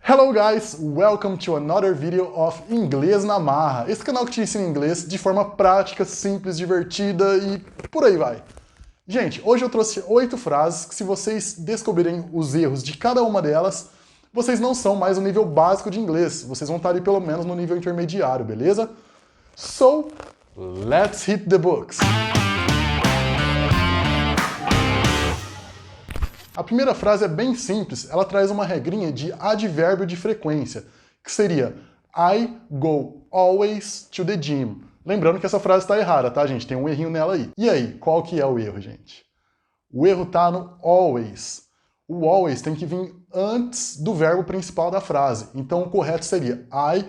Hello guys, welcome to another video of Inglês na Marra. Esse canal que te ensina inglês de forma prática, simples, divertida e por aí vai. Gente, hoje eu trouxe 8 frases que se vocês descobrirem os erros de cada uma delas, vocês não são mais no nível básico de inglês, vocês vão estar ali pelo menos no nível intermediário, beleza? So, let's hit the books! A primeira frase é bem simples, ela traz uma regrinha de advérbio de frequência, que seria I go always to the gym. Lembrando que essa frase está errada, tá, gente? Tem um errinho nela aí. E aí, qual que é o erro, gente? O erro tá no always. O always tem que vir antes do verbo principal da frase. Então o correto seria I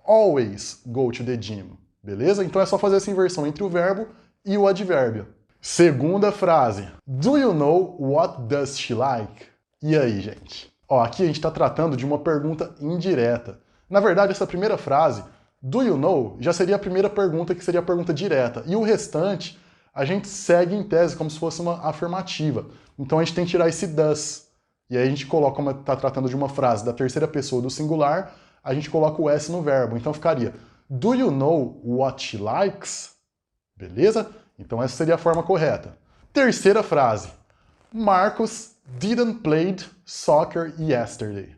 always go to the gym. Beleza? Então é só fazer essa inversão entre o verbo e o advérbio. Segunda frase. Do you know what does she like? E aí, gente? Ó, aqui a gente está tratando de uma pergunta indireta. Na verdade, essa primeira frase, do you know, já seria a primeira pergunta, que seria a pergunta direta. E o restante, a gente segue em tese como se fosse uma afirmativa. Então a gente tem que tirar esse does. E aí a gente coloca, como está tratando de uma frase da terceira pessoa do singular, a gente coloca o S no verbo. Então ficaria, do you know what she likes? Beleza? Então essa seria a forma correta. Terceira frase. Marcus didn't play soccer yesterday.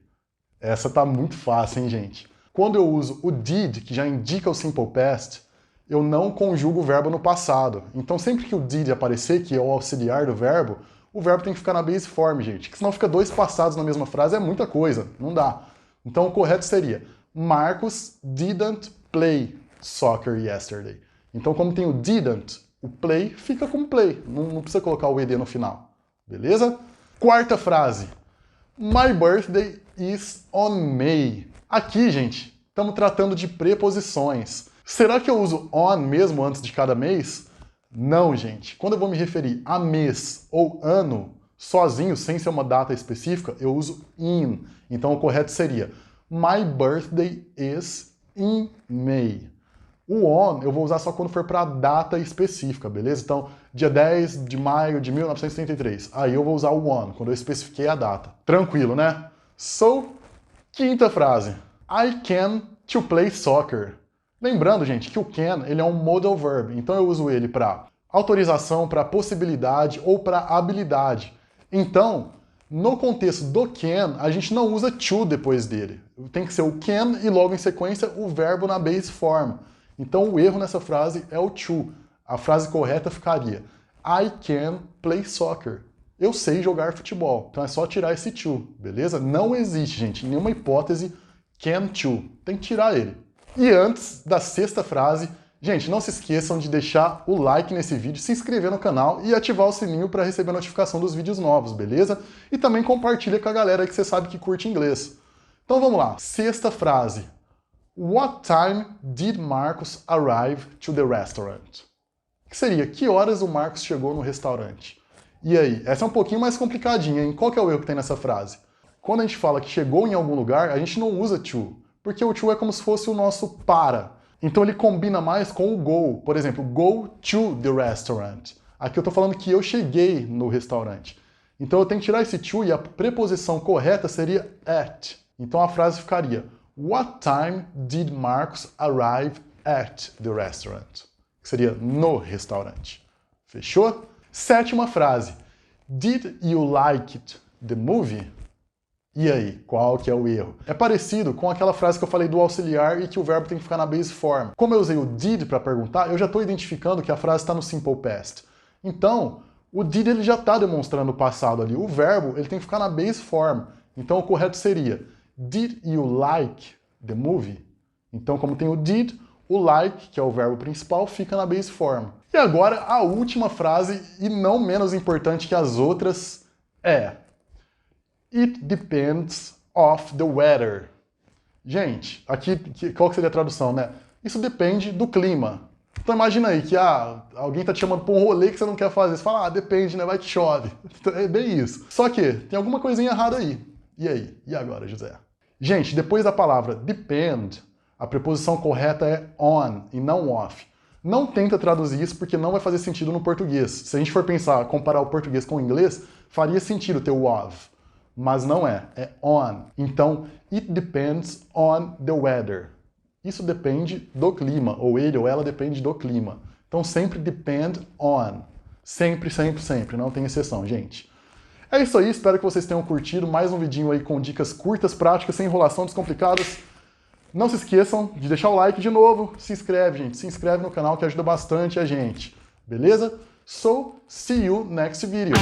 Essa tá muito fácil, hein, gente? Quando eu uso o did, que já indica o simple past, eu não conjugo o verbo no passado. Então sempre que o did aparecer, que é o auxiliar do verbo, o verbo tem que ficar na base form, gente. Porque senão fica dois passados na mesma frase, é muita coisa. Não dá. Então o correto seria Marcus didn't play soccer yesterday. Então como tem o didn't, o play fica com play, não precisa colocar o ed no final, beleza? Quarta frase. My birthday is on May. Aqui, gente, estamos tratando de preposições. Será que eu uso on mesmo antes de cada mês? Não, gente. Quando eu vou me referir a mês ou ano, sozinho, sem ser uma data específica, eu uso in. Então o correto seria My birthday is in May. O on eu vou usar só quando for para data específica, beleza? Então, dia 10 de maio de 1933. Aí eu vou usar o on, quando eu especifiquei a data. Tranquilo, né? So, quinta frase. I can to play soccer. Lembrando, gente, que o can ele é um modal verb. Então eu uso ele para autorização, para possibilidade ou para habilidade. Então, no contexto do can, a gente não usa to depois dele. Tem que ser o can e logo em sequência o verbo na base form. Então o erro nessa frase é o to. A frase correta ficaria I can play soccer. Eu sei jogar futebol. Então é só tirar esse to, beleza? Não existe, gente, nenhuma hipótese can to. Tem que tirar ele. E antes da sexta frase, gente, não se esqueçam de deixar o like nesse vídeo, se inscrever no canal e ativar o sininho para receber a notificação dos vídeos novos, beleza? E também compartilha com a galera aí que você sabe que curte inglês. Então vamos lá. Sexta frase. What time did Marcus arrive to the restaurant? Que seria, que horas o Marcos chegou no restaurante? E aí, essa é um pouquinho mais complicadinha, hein? Qual que é o erro que tem nessa frase? Quando a gente fala que chegou em algum lugar, a gente não usa to, porque o to é como se fosse o nosso para. Então ele combina mais com o go. Por exemplo, go to the restaurant. Aqui eu tô falando que eu cheguei no restaurante. Então eu tenho que tirar esse to e a preposição correta seria at. Então a frase ficaria What time did Marcus arrive at the restaurant? Que seria no restaurante. Fechou? Sétima frase. Did you like it, the movie? E aí, qual que é o erro? É parecido com aquela frase que eu falei do auxiliar e que o verbo tem que ficar na base form. Como eu usei o did para perguntar, eu já estou identificando que a frase está no simple past. Então, o did ele já está demonstrando o passado ali. O verbo ele tem que ficar na base form. Então o correto seria Did you like the movie? Então, como tem o did, o like, que é o verbo principal, fica na base form. E agora, a última frase, e não menos importante que as outras, é It depends of the weather. Gente, aqui, qual que seria a tradução, né? Isso depende do clima. Então imagina aí que alguém tá te chamando para um rolê que você não quer fazer. Você fala, depende, né? Vai que chove. É bem isso. Só que tem alguma coisinha errada aí. E aí? E agora, José? Gente, depois da palavra depend, a preposição correta é on e não off. Não tenta traduzir isso porque não vai fazer sentido no português. Se a gente for pensar, comparar o português com o inglês, faria sentido ter o of. mas não é on. Então, it depends on the weather. Isso depende do clima, ou ele ou ela depende do clima. Então sempre depend on. Sempre, sempre, sempre, não tem exceção, gente. É isso aí, espero que vocês tenham curtido mais um vidinho aí com dicas curtas, práticas, sem enrolação, descomplicadas. Não se esqueçam de deixar o like de novo, se inscreve, gente, se inscreve no canal que ajuda bastante a gente, beleza? So, see you next video.